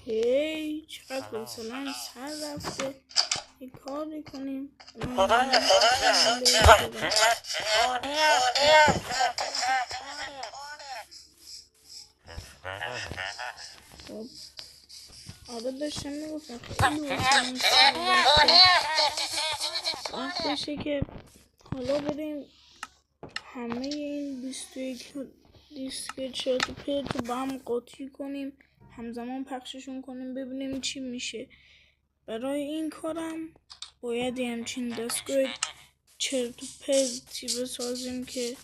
هی چقدر حوصله‌ام سر رفته. یه کاری کنیم. خب آره داشتم میگفتم خیلی حوصله‌ام سر رفته. وقتشه که حالا بریم همه این 21 دیسک چرت و پرت رو با هم قاطی کنیم، همزمان پخششون کنیم ببینیم چی میشه. برای این کارم باید یه همچین دستگاه چرت و پرتی بسازیم که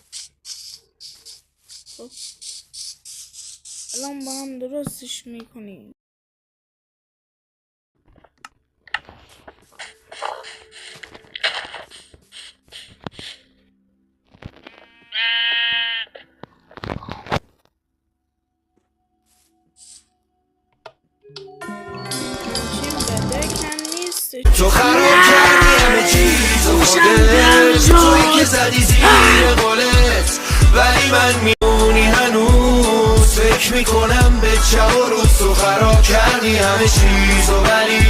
خب الان با هم درستش میکنیم. تو خراب کردی همه چیز و خودت، توی که زدی زیر قولت، ولی من میمونی هنوز فکر میکنم به شب و روز. تو خراب کردی همه چیز و ولی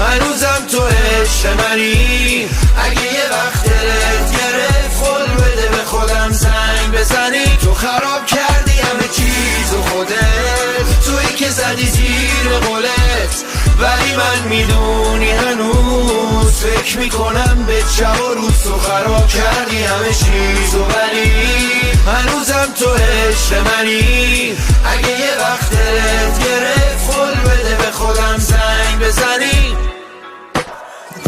هنوزم تو عشق منی. اگه یه وقت دلت گرفت قول بده به خودم زنگ بزنی. تو خراب کردی همه چیز و خودت، توی که زدی زیر قولت، ولی من میدونی هنوز فکر میکنم به شب و روز. تو خراب کردی همه چیز و ولی هنوزم تو عشق منی. اگه یه وقت دلت گرفت قول بده به خودم زنگ بزنی.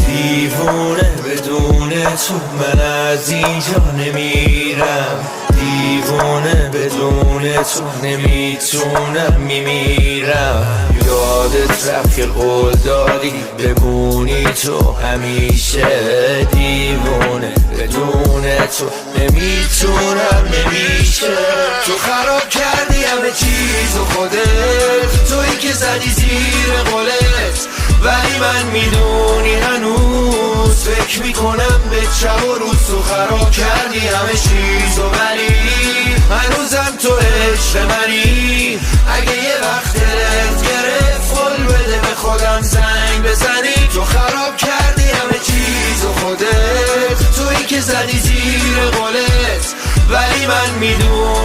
دیوونه بدون تو من از اینجا نمیرم، دیوونه بدون تو نمیتونم میمیرم. یادت رفت که قول دادی بمونی تو همیشه، دیوونه بدون تو نمیتونم نمیشه. تو خراب کردی همه چیز و خودت، تویی که زدی زیر قولت، ولی من میدونی هنوز فکر میکنم به شب و روز. تو خراب کردی همه چیز و ولی هنوزم تو عشق منی. اگه یه وقت دلت گرفت قول بده به خودم زنگ بزنی. تو خراب کردی همه چیز و خودت، تویی که زدی زیر قولت، ولی من میدونی